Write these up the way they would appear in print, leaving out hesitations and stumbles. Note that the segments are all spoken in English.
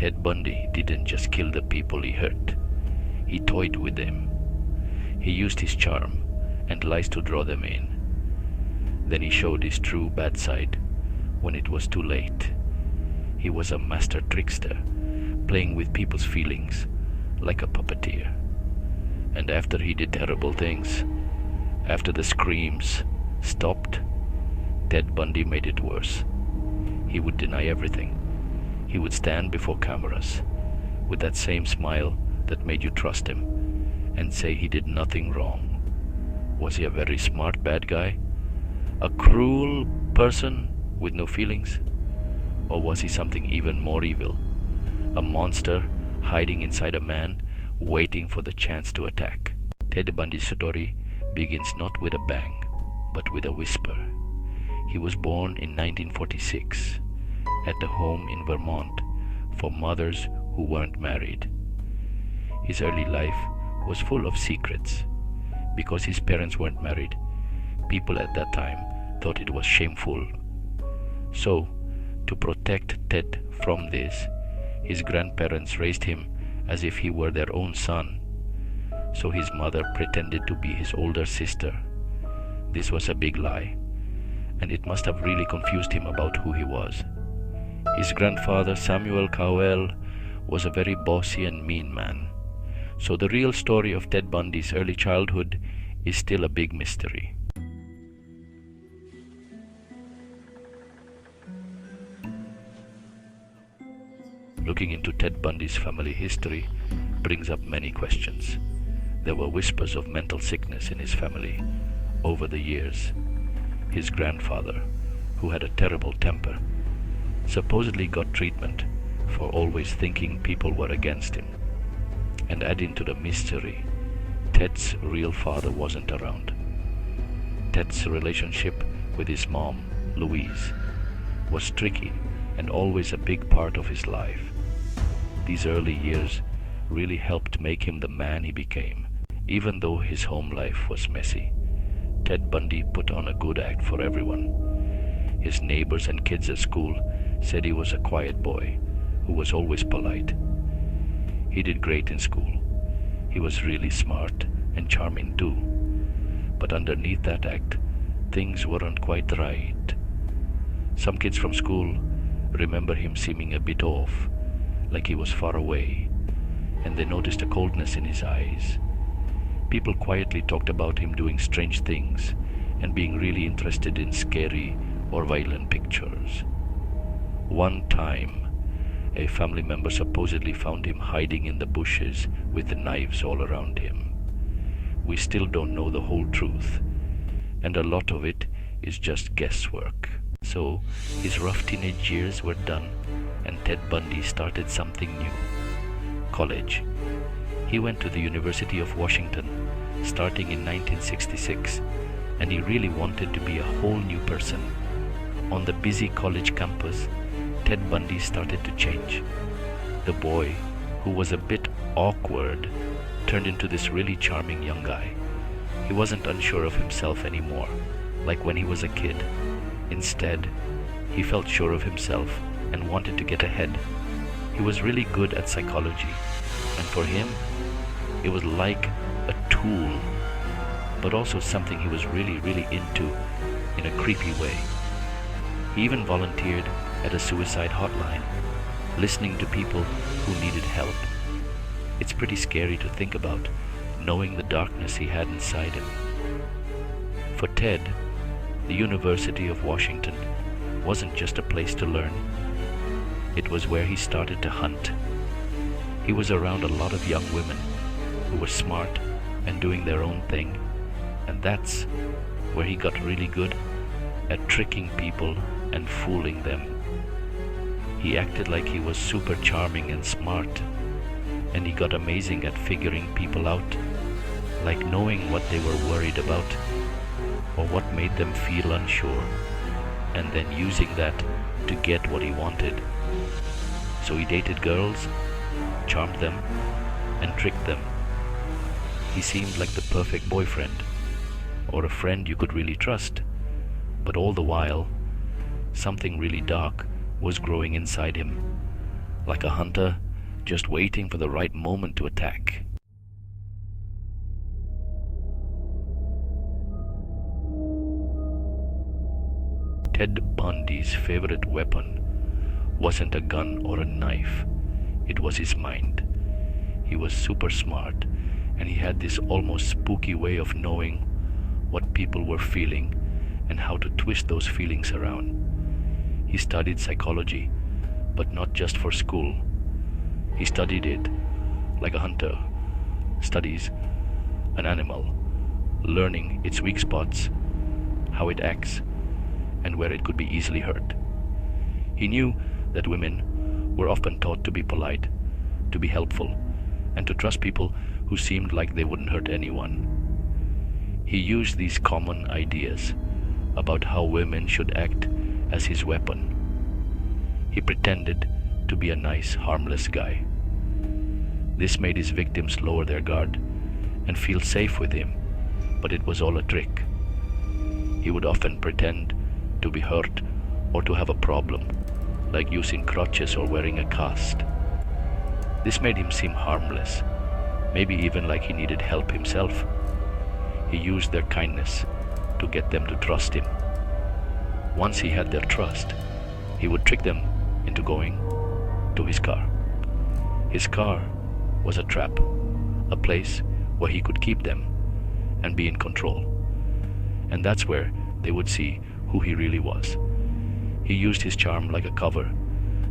Ted Bundy didn't just kill the people he hurt. He toyed with them. He used his charm and lies to draw them in. Then he showed his true bad side when it was too late. He was a master trickster, playing with people's feelings like a puppeteer. And after he did terrible things, after the screams stopped, Ted Bundy made it worse. He would deny everything. He would stand before cameras with that same smile that made you trust him and say he did nothing wrong. Was he a very smart bad guy? A cruel person with no feelings? Or was he something even more evil? A monster hiding inside a man, waiting for the chance to attack? Ted Bundy's story begins not with a bang, but with a whisper. He was born in 1946 at a home in Vermont for mothers who weren't married. His early life was full of secrets. Because his parents weren't married, people at that time thought it was shameful. So, to protect Ted from this, his grandparents raised him as if he were their own son. So his mother pretended to be his older sister. This was a big lie, and it must have really confused him about who he was. His grandfather, Samuel Cowell, was a very bossy and mean man. So the real story of Ted Bundy's early childhood is still a big mystery. Looking into Ted Bundy's family history brings up many questions. There were whispers of mental sickness in his family over the years. His grandfather, who had a terrible temper, supposedly got treatment for always thinking people were against him. And adding to the mystery, Ted's real father wasn't around. Ted's relationship with his mom, Louise, was tricky and always a big part of his life. These early years really helped make him the man he became. Even though his home life was messy, Ted Bundy put on a good act for everyone. His neighbors and kids at school said he was a quiet boy who was always polite. He did great in school. He was really smart and charming too. But underneath that act, things weren't quite right. Some kids from school remember him seeming a bit off, like he was far away, and they noticed a coldness in his eyes. People quietly talked about him doing strange things and being really interested in scary or violent pictures. One time, a family member supposedly found him hiding in the bushes with knives all around him. We still don't know the whole truth, and a lot of it is just guesswork. So, his rough teenage years were done, and Ted Bundy started something new. College. He went to the University of Washington, starting in 1966, and he really wanted to be a whole new person. On the busy college campus, Ted Bundy started to change. The boy, who was a bit awkward, turned into this really charming young guy. He wasn't unsure of himself anymore, like when he was a kid. Instead, he felt sure of himself and wanted to get ahead. He was really good at psychology, and for him, it was like a tool, but also something he was really into in a creepy way. He even volunteered at a suicide hotline, listening to people who needed help. It's pretty scary to think about, knowing the darkness he had inside him. For Ted, the University of Washington wasn't just a place to learn. It was where he started to hunt. He was around a lot of young women who were smart and doing their own thing, and that's where he got really good at tricking people and fooling them. He acted like he was super charming and smart, and he got amazing at figuring people out, like knowing what they were worried about or what made them feel unsure, and then using that to get what he wanted. So he dated girls, charmed them, and tricked them. He seemed like the perfect boyfriend, or a friend you could really trust, but all the while, something really dark was growing inside him. like a hunter just waiting for the right moment to attack. Ted Bundy's favorite weapon wasn't a gun or a knife, it was his mind. He was super smart, and he had this almost spooky way of knowing what people were feeling and how to twist those feelings around. He studied psychology, but not just for school. He studied it like a hunter studies an animal, learning its weak spots, how it acts, and where it could be easily hurt. He knew that women were often taught to be polite, to be helpful, and to trust people who seemed like they wouldn't hurt anyone. He used these common ideas about how women should act as his weapon. He pretended to be a nice, harmless guy. This made his victims lower their guard and feel safe with him, but it was all a trick. He would often pretend to be hurt or to have a problem, like using crutches or wearing a cast. This made him seem harmless, maybe even like he needed help himself. He used their kindness to get them to trust him. Once he had their trust, he would trick them into going to his car. His car was a trap, a place where he could keep them and be in control. And that's where they would see who he really was. He used his charm like a cover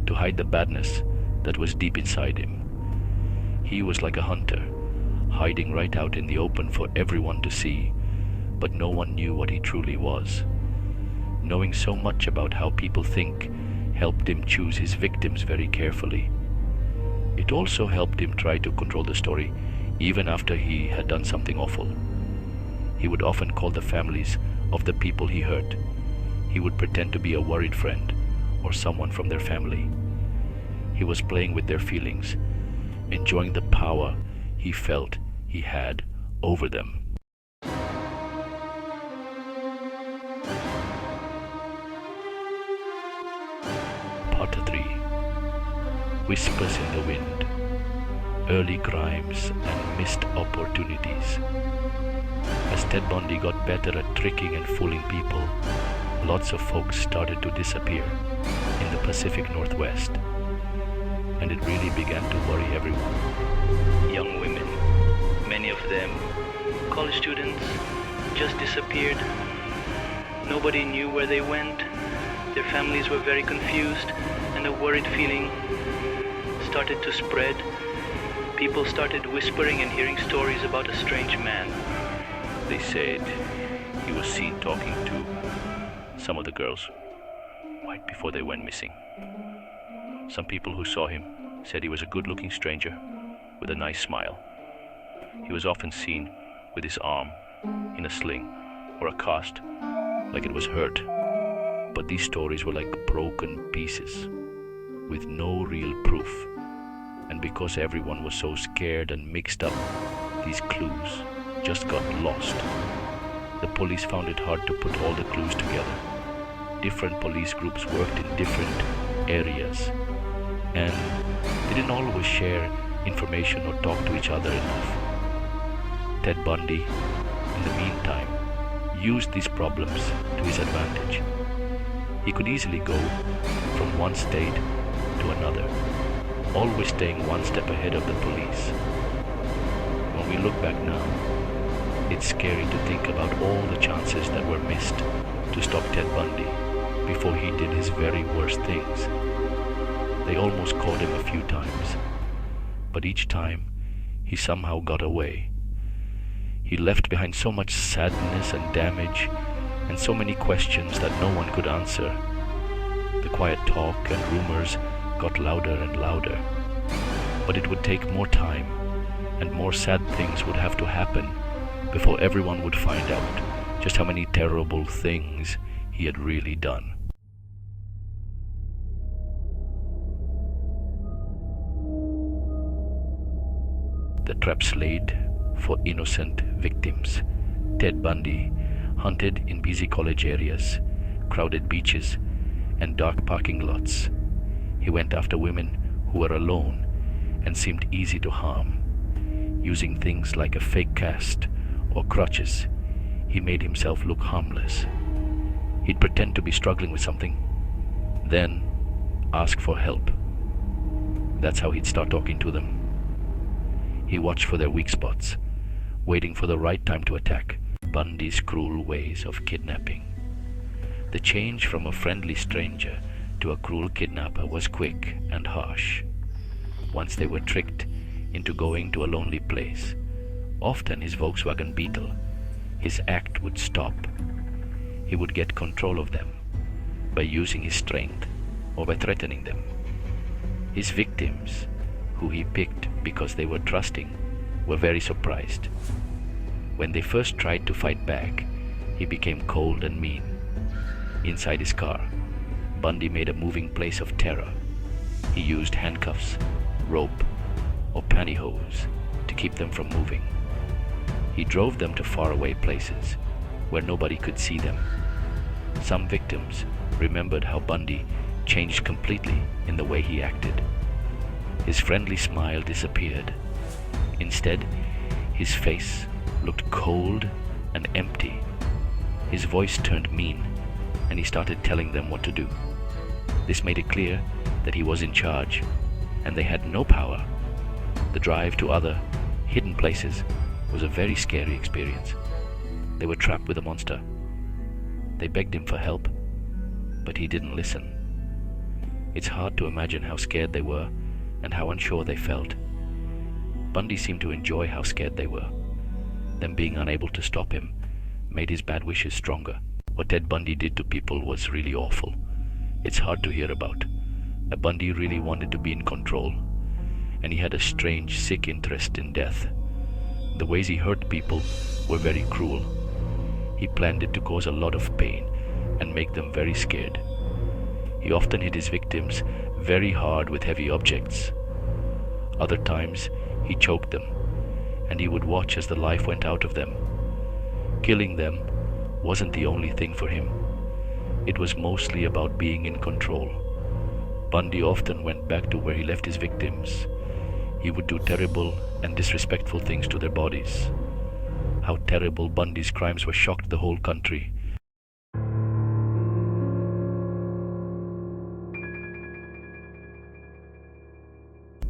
to hide the badness that was deep inside him. He was like a hunter, hiding right out in the open for everyone to see, but no one knew what he truly was. Knowing so much about how people think helped him choose his victims very carefully. It also helped him try to control the story even after he had done something awful. He would often call the families of the people he hurt. He would pretend to be a worried friend or someone from their family. He was playing with their feelings, enjoying the power he felt he had over them. Part 3. Whispers in the wind, early crimes and missed opportunities. As Ted Bundy got better at tricking and fooling people, lots of folks started to disappear in the Pacific Northwest, and it really began to worry everyone. Young women, many of them college students, just disappeared. Nobody knew where they went. Their families were very confused, and a worried feeling started to spread. People started whispering and hearing stories about a strange man. They said he was seen talking to some of the girls right before they went missing. Some people who saw him said he was a good-looking stranger with a nice smile. He was often seen with his arm in a sling or a cast, like it was hurt. But these stories were like broken pieces with no real proof. And because everyone was so scared and mixed up, these clues just got lost. The police found it hard to put all the clues together. Different police groups worked in different areas, and they didn't always share information or talk to each other enough. Ted Bundy, in the meantime, used these problems to his advantage. He could easily go from one state to another, always staying one step ahead of the police. When we look back now, it's scary to think about all the chances that were missed to stop Ted Bundy before he did his very worst things. They almost caught him a few times, but each time he somehow got away. He left behind so much sadness and damage and so many questions that no one could answer. The quiet talk and rumors got louder and louder, but it would take more time, and more sad things would have to happen before everyone would find out just how many terrible things he had really done. The traps laid for innocent victims. Ted Bundy hunted in busy college areas, crowded beaches, and dark parking lots. He went after women who were alone and seemed easy to harm. Using things like a fake cast or crutches, he made himself look harmless. He'd pretend to be struggling with something, then ask for help. That's how he'd start talking to them. He watched for their weak spots, waiting for the right time to attack. Bundy's cruel ways of kidnapping. The change from a friendly stranger to a cruel kidnapper was quick and harsh. Once they were tricked into going to a lonely place, often his Volkswagen Beetle, his act would stop. He would get control of them by using his strength or by threatening them. His victims, who he picked because they were trusting, were very surprised. When they first tried to fight back, he became cold and mean. Inside his car, Bundy made a moving place of terror. He used handcuffs, rope, or pantyhose to keep them from moving. He drove them to faraway places where nobody could see them. Some victims remembered how Bundy changed completely in the way he acted. His friendly smile disappeared. Instead, his face looked cold and empty. His voice turned mean, and he started telling them what to do. This made it clear that he was in charge, and they had no power. The drive to other, hidden places was a very scary experience. They were trapped with a monster. They begged him for help, but he didn't listen. It's hard to imagine how scared they were and how unsure they felt. Bundy seemed to enjoy how scared they were. Them being unable to stop him made his bad wishes stronger. What Ted Bundy did to people was really awful. It's hard to hear about. Bundy really wanted to be in control, and he had a strange, sick interest in death. The ways he hurt people were very cruel. He planned it to cause a lot of pain and make them very scared. He often hit his victims very hard with heavy objects. Other times, he choked them, and he would watch as the life went out of them. Killing them wasn't the only thing for him. It was mostly about being in control. Bundy often went back to where he left his victims. He would do terrible and disrespectful things to their bodies. How terrible Bundy's crimes were shocked the whole country.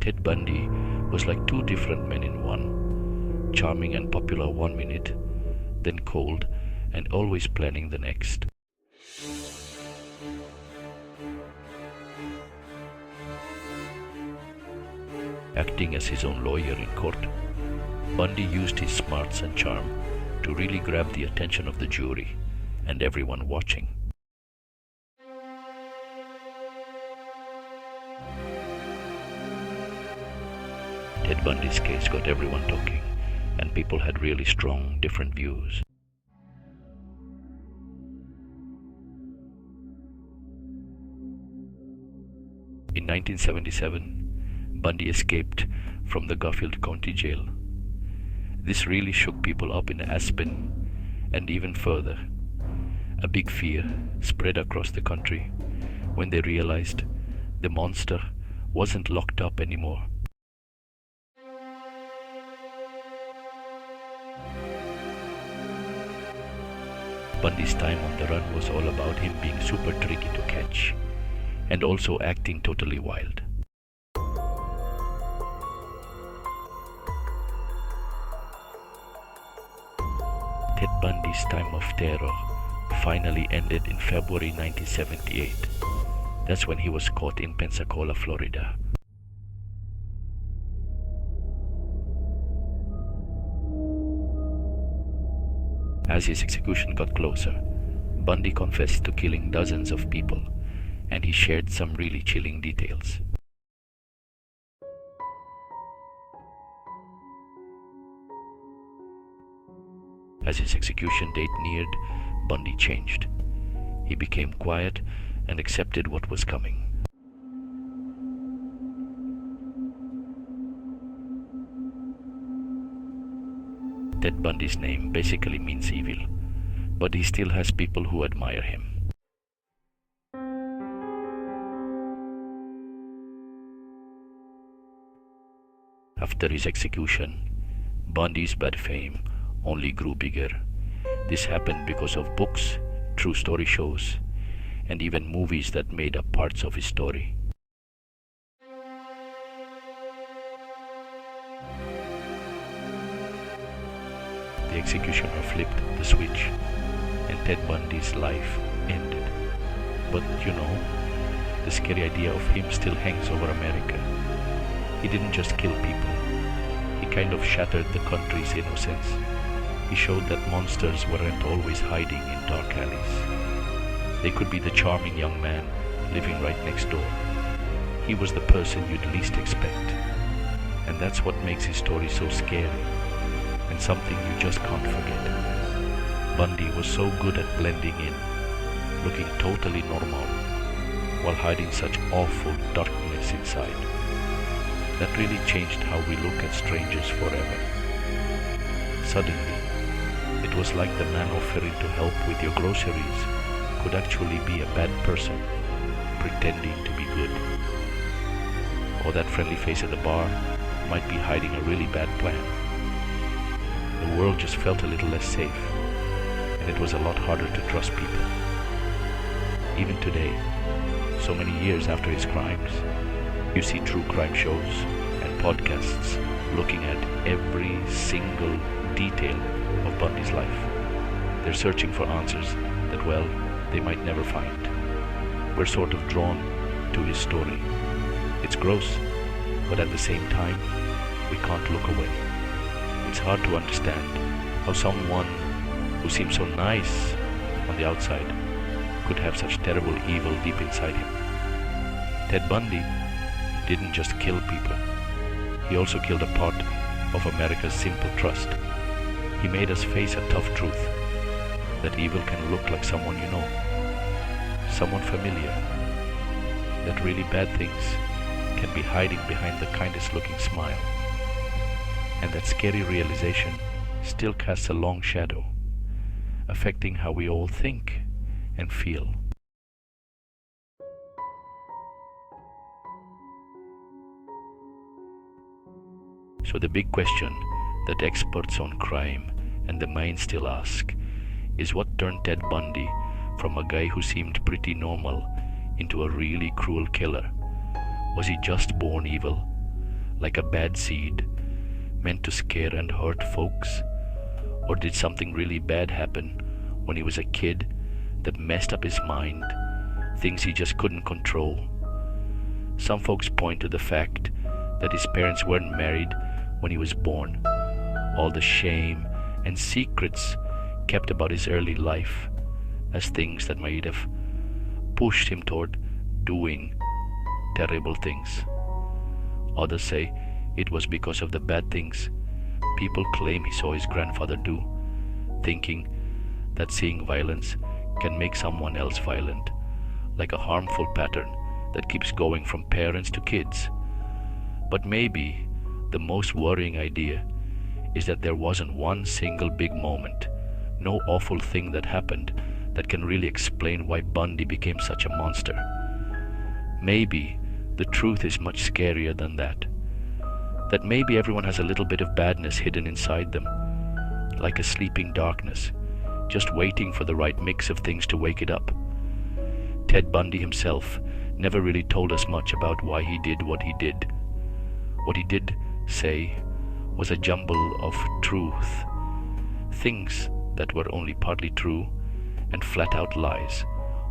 Ted Bundy was like two different men in one. Charming and popular one minute, then cold and always planning the next. Acting as his own lawyer in court, Bundy used his smarts and charm to really grab the attention of the jury and everyone watching. Ted Bundy's case got everyone talking, and people had really strong, different views. In 1977, Bundy escaped from the Garfield County Jail. This really shook people up in Aspen and even further. A big fear spread across the country when they realized the monster wasn't locked up anymore. Bundy's time on the run was all about him being super tricky to catch and also acting totally wild. Ted Bundy's time of terror finally ended in February 1978. That's when he was caught in Pensacola, Florida. As his execution got closer, Bundy confessed to killing dozens of people, and he shared some really chilling details. As his execution date neared, Bundy changed. He became quiet and accepted what was coming. Ted Bundy's name basically means evil, but he still has people who admire him. After his execution, Bundy's bad fame only grew bigger. This happened because of books, true story shows, and even movies that made up parts of his story. The executioner flipped the switch, and Ted Bundy's life ended. But the scary idea of him still hangs over America. He didn't just kill people. He kind of shattered the country's innocence. He showed that monsters weren't always hiding in dark alleys. They could be the charming young man living right next door. He was the person you'd least expect. And that's what makes his story so scary, and something you just can't forget. Bundy was so good at blending in, looking totally normal, while hiding such awful darkness inside. That really changed how we look at strangers forever. Suddenly, it was like the man offering to help with your groceries could actually be a bad person, pretending to be good. Or that friendly face at the bar might be hiding a really bad plan. The world just felt a little less safe, and it was a lot harder to trust people. Even today, so many years after his crimes, you see true crime shows and podcasts looking at every single detail of Bundy's life. They're searching for answers that, well, they might never find. We're sort of drawn to his story. It's gross, but at the same time, we can't look away. It's hard to understand how someone who seems so nice on the outside could have such terrible evil deep inside him. Ted Bundy didn't just kill people. He also killed a part of America's simple trust. He made us face a tough truth, that evil can look like someone you know, someone familiar, that really bad things can be hiding behind the kindest looking smile. And that scary realization still casts a long shadow, affecting how we all think and feel. So the big question that experts on crime and the mind still ask is, what turned Ted Bundy from a guy who seemed pretty normal into a really cruel killer? Was he just born evil, like a bad seed, meant to scare and hurt folks? Or did something really bad happen when he was a kid that messed up his mind, things he just couldn't control? Some folks point to the fact that his parents weren't married when he was born. All the shame and secrets kept about his early life as things that might have pushed him toward doing terrible things. Others say it was because of the bad things people claim he saw his grandfather do, thinking that seeing violence can make someone else violent, like a harmful pattern that keeps going from parents to kids. But maybe the most worrying idea is that there wasn't one single big moment, no awful thing that happened that can really explain why Bundy became such a monster. Maybe the truth is much scarier than that. That maybe everyone has a little bit of badness hidden inside them, like a sleeping darkness, just waiting for the right mix of things to wake it up. Ted Bundy himself never really told us much about why he did what he did. What he did say was a jumble of truth, things that were only partly true and flat-out lies,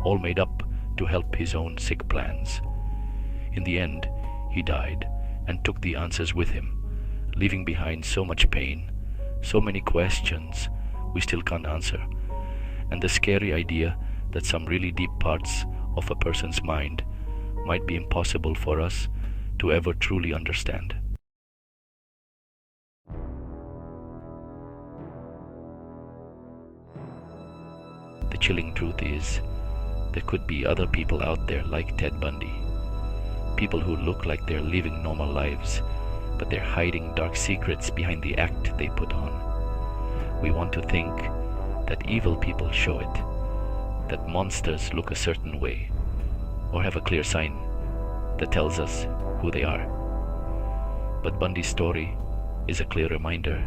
all made up to help his own sick plans. In the end, he died and took the answers with him, leaving behind so much pain, so many questions we still can't answer, and the scary idea that some really deep parts of a person's mind might be impossible for us to ever truly understand. The chilling truth is, there could be other people out there like Ted Bundy. People who look like they're living normal lives, but they're hiding dark secrets behind the act they put on. We want to think that evil people show it, that monsters look a certain way, or have a clear sign that tells us who they are. But Bundy's story is a clear reminder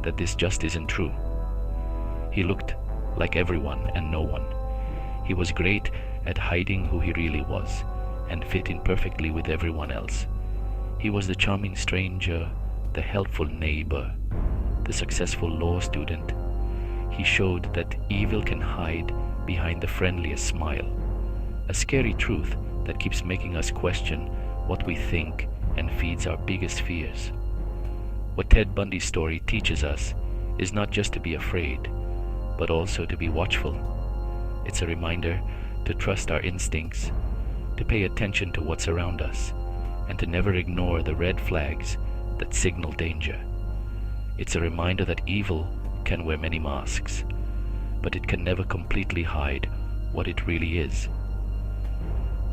that this just isn't true. He looked like everyone and no one. He was great at hiding who he really was and fit in perfectly with everyone else. He was the charming stranger, the helpful neighbor, the successful law student. He showed that evil can hide behind the friendliest smile, a scary truth that keeps making us question what we think and feeds our biggest fears. What Ted Bundy's story teaches us is not just to be afraid, but also to be watchful. It's a reminder to trust our instincts, to pay attention to what's around us, and to never ignore the red flags that signal danger. It's a reminder that evil can wear many masks, but it can never completely hide what it really is.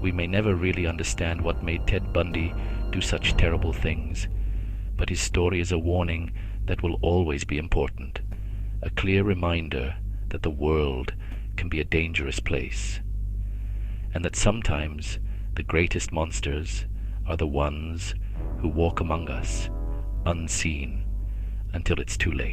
We may never really understand what made Ted Bundy do such terrible things, but his story is a warning that will always be important, a clear reminder that the world can be a dangerous place, and that sometimes the greatest monsters are the ones who walk among us unseen until it's too late.